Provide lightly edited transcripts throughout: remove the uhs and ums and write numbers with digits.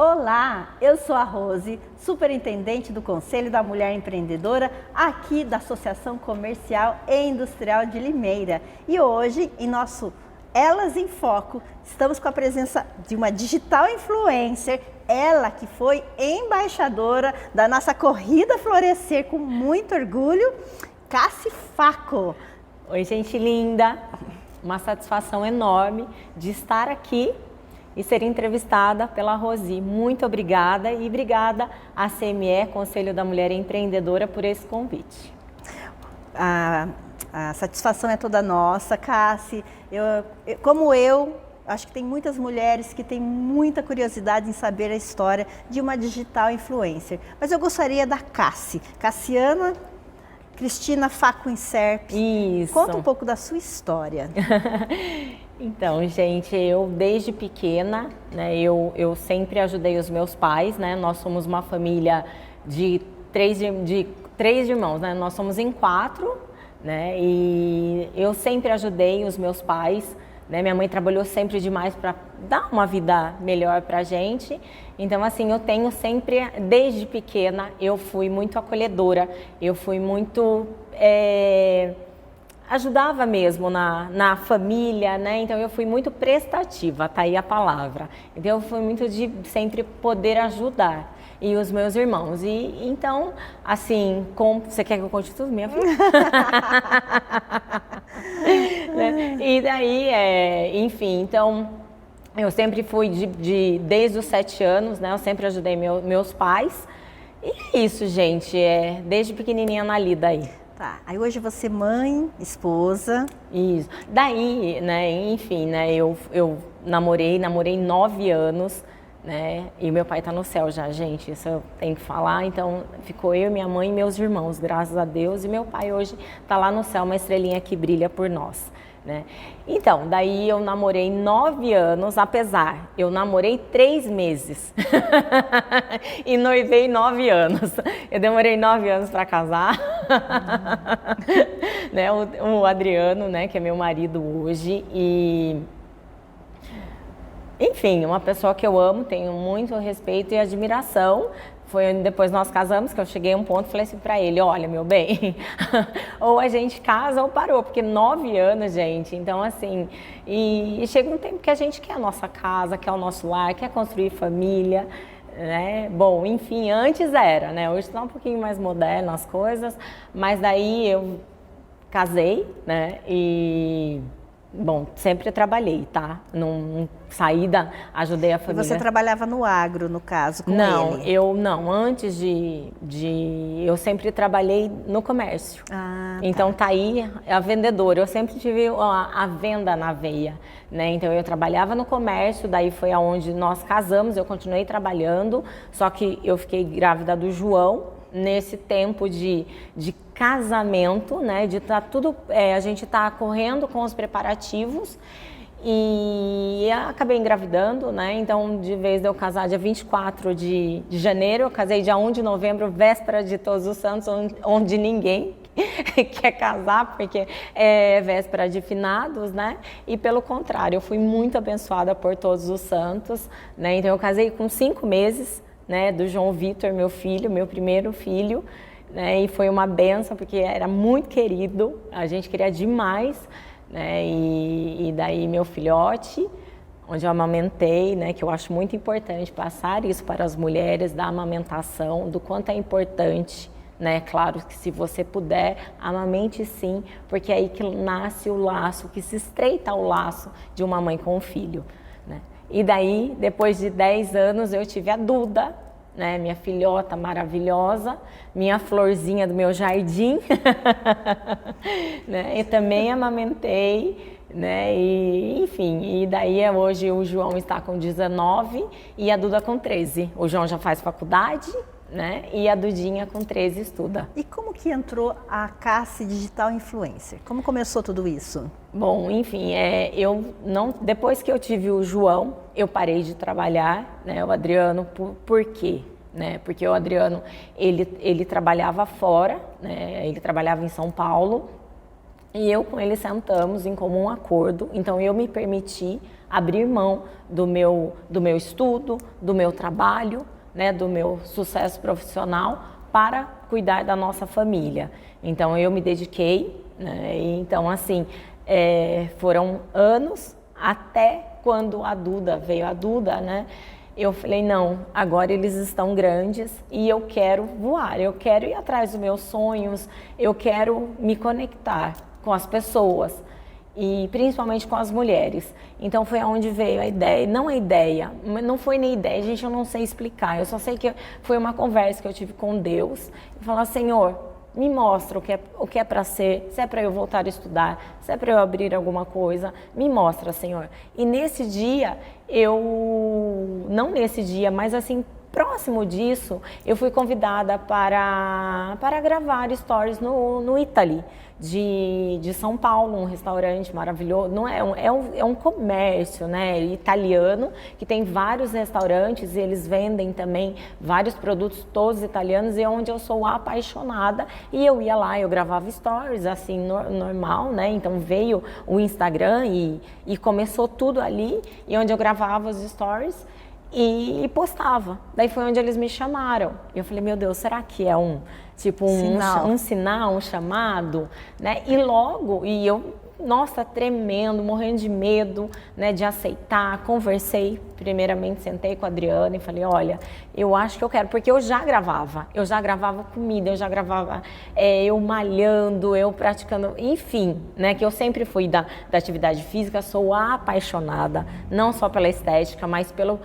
Olá, eu sou a Rose, superintendente do Conselho da Mulher Empreendedora aqui da Associação Comercial e Industrial de Limeira. E hoje, em nosso Elas em Foco, estamos com a presença de uma digital influencer, ela que foi embaixadora da nossa Corrida Florescer com muito orgulho, Cassi Facco. Oi, gente linda! Uma satisfação enorme de estar aqui e ser entrevistada pela Rosi. Muito obrigada e obrigada à CME, Conselho da Mulher Empreendedora, por esse convite. A satisfação é toda nossa, Cassi. Acho que tem muitas mulheres que têm muita curiosidade em saber a história de uma digital influencer. Mas eu gostaria da Cassi, Cassiana Cristina Facco Inserp. Isso. Conta um pouco da sua história. Então, gente, eu desde pequena, né, eu sempre ajudei os meus pais, né? Nós somos uma família de três irmãos, né? Nós somos em 4, né? E eu sempre ajudei os meus pais, né? Minha mãe trabalhou sempre demais para dar uma vida melhor pra gente. Então, assim, eu tenho sempre, desde pequena, eu fui muito acolhedora, eu fui muito... ajudava mesmo na família, né? Então eu fui muito prestativa, tá aí a palavra. Então eu fui muito de sempre poder ajudar. E os meus irmãos. E então, assim, você quer que eu conte tudo, minha filha? Né? E daí, enfim, então eu sempre fui desde os 7 anos, né? Eu sempre ajudei meus pais. E é isso, gente, desde pequenininha na lida aí. Tá, aí hoje você é mãe, esposa. Isso. Daí, né, enfim, né, eu namorei 9 anos, né, e meu pai tá no céu já, gente, isso eu tenho que falar, então ficou eu, minha mãe e meus irmãos, graças a Deus, e meu pai hoje tá lá no céu, uma estrelinha que brilha por nós, né. Então, daí eu namorei 9 anos, apesar, eu namorei 3 meses e noivei 9 anos. Eu demorei 9 anos para casar. Né, o Adriano, né, que é meu marido hoje, e enfim, uma pessoa que eu amo, tenho muito respeito e admiração. Foi depois nós casamos que eu cheguei a um ponto e falei assim para ele, olha, meu bem, ou a gente casa ou parou, porque 9 anos, gente, então assim, e chega um tempo que a gente quer a nossa casa, quer o nosso lar, quer construir família, né? Bom, enfim, antes era, né? Hoje está um pouquinho mais moderno as coisas, mas daí eu casei, né? E bom, sempre trabalhei, tá? Não saí ajudei a família. E você trabalhava no agro, no caso, com ele? Não, antes eu sempre trabalhei no comércio. Ah, então tá aí a vendedora, eu sempre tive a venda na veia, né? Então eu trabalhava no comércio, daí foi aonde nós casamos, eu continuei trabalhando, só que eu fiquei grávida do João. Nesse tempo de casamento, né, de tá tudo, a gente tá correndo com os preparativos e acabei engravidando, né, então de vez de eu casar dia 24 de janeiro, eu casei dia 1 de novembro, véspera de Todos os Santos, onde ninguém quer casar, porque é véspera de finados, né, e pelo contrário, eu fui muito abençoada por Todos os Santos, né, então eu casei com 5 meses, né, do João Vitor, meu filho, meu primeiro filho, né, e foi uma benção porque era muito querido, a gente queria demais, né, e daí meu filhote, onde eu amamentei, né, que eu acho muito importante passar isso para as mulheres, da amamentação, do quanto é importante, né, claro que se você puder, amamente sim, porque é aí que nasce o laço, que se estreita o laço de uma mãe com um filho, né. E daí, depois de 10 anos, eu tive a Duda, né, minha filhota maravilhosa, minha florzinha do meu jardim, né, e também amamentei, né, e enfim, e daí hoje o João está com 19 e a Duda com 13. O João já faz faculdade, né, e a Dudinha com 13 estuda. E como que entrou a Cassi Digital Influencer? Como começou tudo isso? Bom, enfim, depois que eu tive o João, eu parei de trabalhar, né, o Adriano, por quê? Né, porque o Adriano, ele trabalhava fora, né, ele trabalhava em São Paulo, e eu com ele sentamos em comum acordo, então eu me permiti abrir mão do meu estudo, do meu trabalho, né, do meu sucesso profissional para cuidar da nossa família. Então eu me dediquei, né, então assim, foram anos até quando veio a Duda, né? Eu falei, não, agora eles estão grandes e eu quero voar, eu quero ir atrás dos meus sonhos, eu quero me conectar com as pessoas e principalmente com as mulheres. Então foi onde veio a ideia, não foi nem ideia, gente, eu não sei explicar, eu só sei que foi uma conversa que eu tive com Deus e falar, Senhor, me mostra o que é para ser, se é para eu voltar a estudar, se é para eu abrir alguma coisa, me mostra, Senhor. E nesse dia, não nesse dia, mas assim, próximo disso, eu fui convidada para gravar stories no Italy, de São Paulo, um restaurante maravilhoso. Não é um comércio, né, italiano, que tem vários restaurantes e eles vendem também vários produtos todos italianos, e é onde eu sou apaixonada. E eu ia lá, eu gravava stories assim, normal, né? Então veio o Instagram e começou tudo ali, e onde eu gravava os stories e postava. Daí foi onde eles me chamaram. E eu falei, meu Deus, será que é um sinal, um chamado, né? E eu, nossa, tremendo, morrendo de medo, né, de aceitar. Conversei, primeiramente sentei com a Adriana e falei, olha, eu acho que eu quero, porque eu já gravava comida, eu já gravava eu malhando, eu praticando, enfim, né, que eu sempre fui da atividade física, sou apaixonada, não só pela estética, mas pelo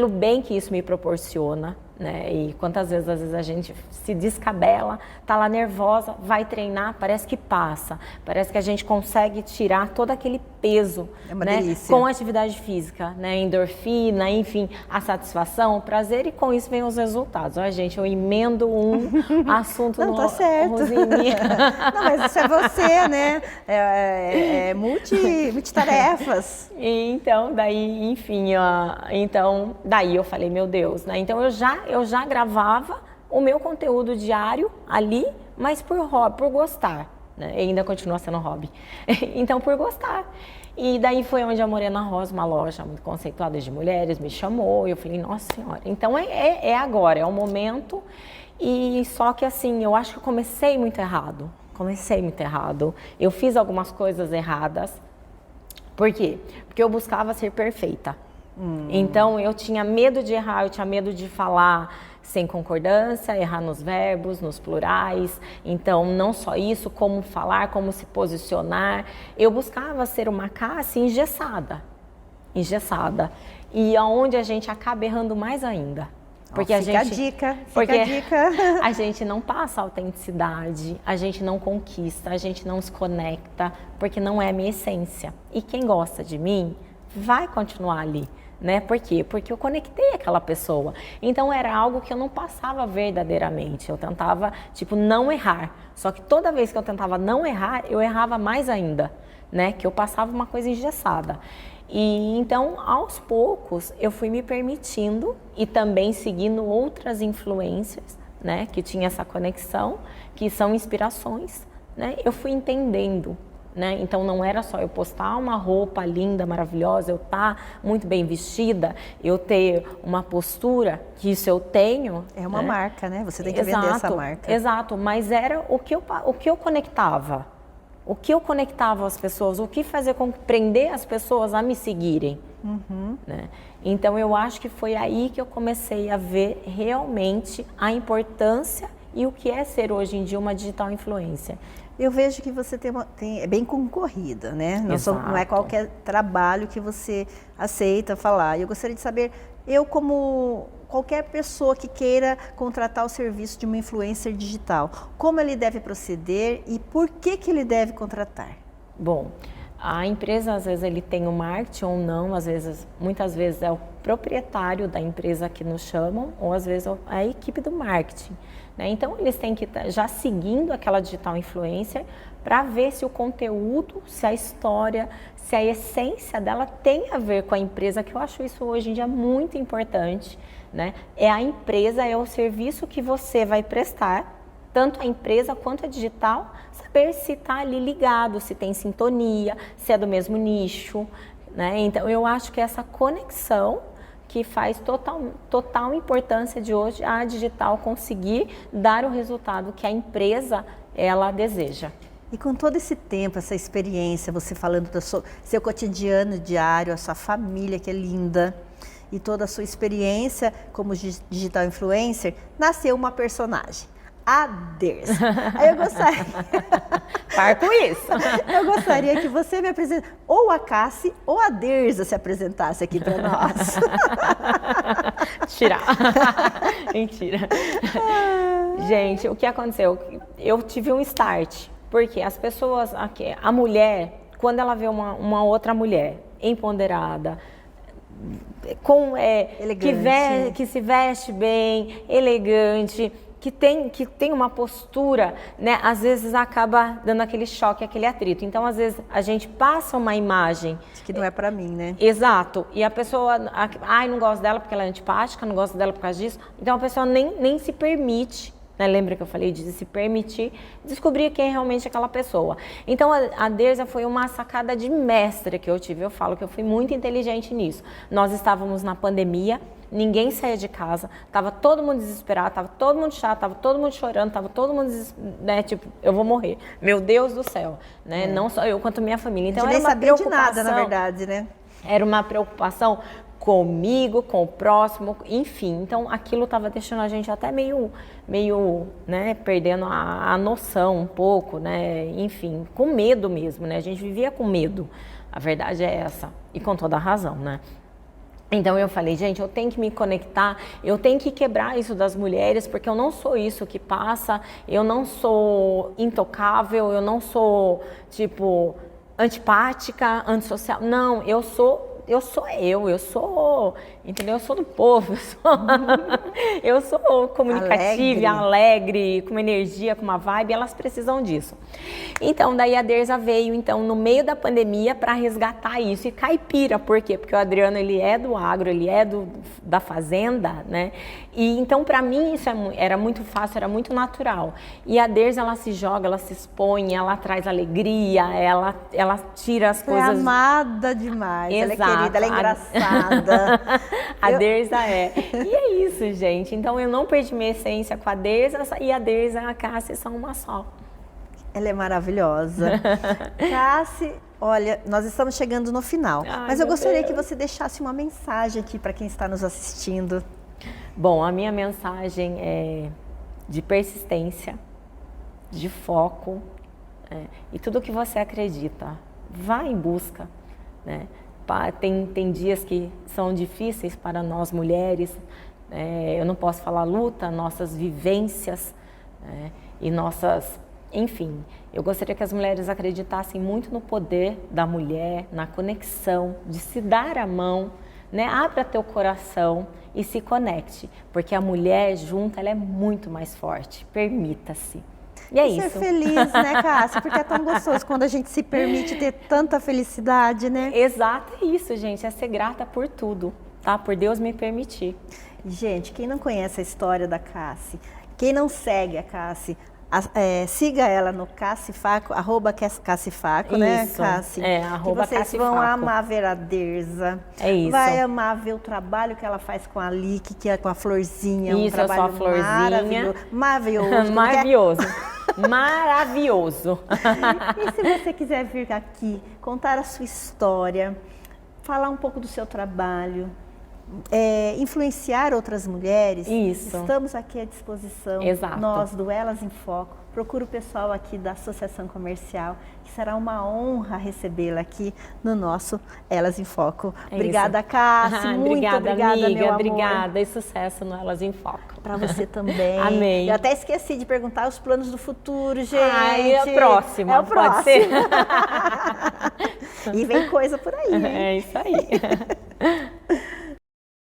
bem que isso me proporciona. Né? E quantas vezes, às vezes a gente se descabela, tá lá nervosa, vai treinar, parece que passa, parece que a gente consegue tirar todo aquele peso, né? Com a atividade física, né? Endorfina, enfim, a satisfação, o prazer, e com isso vem os resultados. Olha, gente, eu emendo um assunto não, tá certo. Não, mas isso é você, né? Multitarefas. Então, daí, enfim, daí eu falei, meu Deus, né? Então eu já gravava o meu conteúdo diário ali, mas por hobby, por gostar, né? E ainda continua sendo hobby. Então, por gostar. E daí foi onde a Morena Rosa, uma loja muito conceituada de mulheres, me chamou, e eu falei, nossa senhora, então é agora, é o momento. E só que assim, eu acho que eu comecei muito errado. Eu fiz algumas coisas erradas. Por quê? Porque eu buscava ser perfeita. Então eu tinha medo de errar, eu tinha medo de falar sem concordância, errar nos verbos, nos plurais. Então não só isso, como falar, como se posicionar. Eu buscava ser uma Cássia engessada. E aonde a gente acaba errando mais ainda. Porque fica a dica. A gente não passa autenticidade, a gente não conquista, a gente não se conecta, porque não é a minha essência. E quem gosta de mim vai continuar ali. Né? Por quê? Porque eu conectei aquela pessoa. Então era algo que eu não passava verdadeiramente. Eu tentava, não errar. Só que toda vez que eu tentava não errar, eu errava mais ainda, né? Que eu passava uma coisa engessada. E então, aos poucos, eu fui me permitindo e também seguindo outras influências, né? Que tinha essa conexão, que são inspirações, né? Eu fui entendendo. Né? Então não era só eu postar uma roupa linda, maravilhosa, eu estar muito bem vestida, eu ter uma postura, que isso eu tenho. É uma marca, né? Você tem que vender essa marca. Exato, mas era o que eu conectava. O que eu conectava as pessoas, o que fazia compreender as pessoas a me seguirem. Né? Então eu acho que foi aí que eu comecei a ver realmente a importância e o que é ser hoje em dia uma digital influencer. Eu vejo que você é bem concorrida, né? Não é qualquer trabalho que você aceita falar. Eu gostaria de saber, como qualquer pessoa que queira contratar o serviço de uma influencer digital, como ele deve proceder e por que ele deve contratar? Bom, a empresa, às vezes, ele tem o marketing ou não, muitas vezes é o proprietário da empresa que nos chamam, ou às vezes é a equipe do marketing. Né? Então, eles têm que estar já seguindo aquela digital influencer para ver se o conteúdo, se a história, se a essência dela tem a ver com a empresa, que eu acho isso hoje em dia muito importante. Né? É a empresa, é o serviço que você vai prestar, tanto a empresa quanto a digital, saber se está ali ligado, se tem sintonia, se é do mesmo nicho, né? Então eu acho que essa conexão que faz total importância de hoje a digital conseguir dar o resultado que a empresa ela deseja. E com todo esse tempo, essa experiência, você falando do seu cotidiano diário, a sua família que é linda, e toda a sua experiência como digital influencer, nasceu uma personagem, a Derza. Aí eu gostaria... Para com isso. Eu gostaria que você me apresentasse, ou a Cassi ou a Derza se apresentasse aqui para nós. Tirar. Mentira. Gente, o que aconteceu? Eu tive um start, porque as pessoas, a mulher, quando ela vê uma outra mulher empoderada, que se veste bem, elegante, que tem uma postura, né? Às vezes acaba dando aquele choque, aquele atrito. Então, às vezes, a gente passa uma imagem... que não é pra mim, né? Exato. E a pessoa... não gosto dela porque ela é antipática, não gosto dela por causa disso. Então, a pessoa nem se permite, né? Lembra que eu falei de se permitir descobrir quem é realmente aquela pessoa. Então, a Derza foi uma sacada de mestre que eu tive. Eu falo que eu fui muito inteligente nisso. Nós estávamos na pandemia, ninguém saía de casa, tava todo mundo desesperado, tava todo mundo chato, tava todo mundo chorando, tava todo mundo, né, tipo, eu vou morrer. Meu Deus do céu, né? Não só eu, quanto minha família. Então, era uma preocupação. De nada, na verdade, né? Era uma preocupação comigo, com o próximo, enfim. Então, aquilo tava deixando a gente até meio, né, perdendo a noção um pouco, né? Enfim, com medo mesmo, né? A gente vivia com medo. A verdade é essa. E com toda a razão, né? Então eu falei, gente, eu tenho que me conectar, eu tenho que quebrar isso das mulheres, porque eu não sou isso que passa, eu não sou intocável, eu não sou, tipo, antipática, antissocial. Não, eu sou, entendeu? Eu sou do povo, eu sou comunicativa, alegre, com uma energia, com uma vibe, elas precisam disso. Então, daí a Derza veio, então, no meio da pandemia para resgatar isso. E caipira, por quê? Porque o Adriano, ele é do agro, ele é da fazenda, né? E então, para mim, isso era muito fácil, era muito natural. E a Derza, ela se joga, ela se expõe, ela traz alegria, ela tira as coisas... É amada demais, exato. Ela é querida, ela é engraçada. A Derza é. E é isso, gente. Então, eu não perdi minha essência com a Derza, e a Derza e a Cassi são uma só. Ela é maravilhosa. Cassi, olha, nós estamos chegando no final, mas eu gostaria que você deixasse uma mensagem aqui para quem está nos assistindo. Bom, a minha mensagem é de persistência, de foco, e tudo que você acredita, vá em busca, né? Tem dias que são difíceis para nós mulheres, eu não posso falar luta, nossas vivências, e nossas... Enfim, eu gostaria que as mulheres acreditassem muito no poder da mulher, na conexão, de se dar a mão, né? Abra teu coração e se conecte, porque a mulher junta, ela é muito mais forte. Permita-se. E é isso. Ser feliz, né, Cássia? Porque é tão gostoso quando a gente se permite ter tanta felicidade, né? Exato, é isso, gente. É ser grata por tudo, tá? Por Deus me permitir. Gente, quem não conhece a história da Cassi, quem não segue a Cassi, siga ela no Cassifaco, @Cassifaco, né, Cassi? @Cassifaco. Que vocês vão amar ver a Derza. É isso. Vai amar ver o trabalho que ela faz com a Lique, que é com a florzinha. Isso, um trabalho eu sou a florzinha. Maravilhoso. Maravilhoso. Maravilhoso. E se você quiser vir aqui, contar a sua história, falar um pouco do seu trabalho, influenciar outras mulheres, isso. Estamos aqui à disposição. Exato. Nós do Elas em Foco. Procura o pessoal aqui da Associação Comercial, que será uma honra recebê-la aqui no nosso Elas em Foco. Obrigada, Cassi. Muito obrigada, amiga, meu amor. Obrigada e sucesso no Elas em Foco. Para você também. Amém. Eu até esqueci de perguntar os planos do futuro, gente. É o próximo. É o próximo. Pode ser? E vem coisa por aí. É isso aí.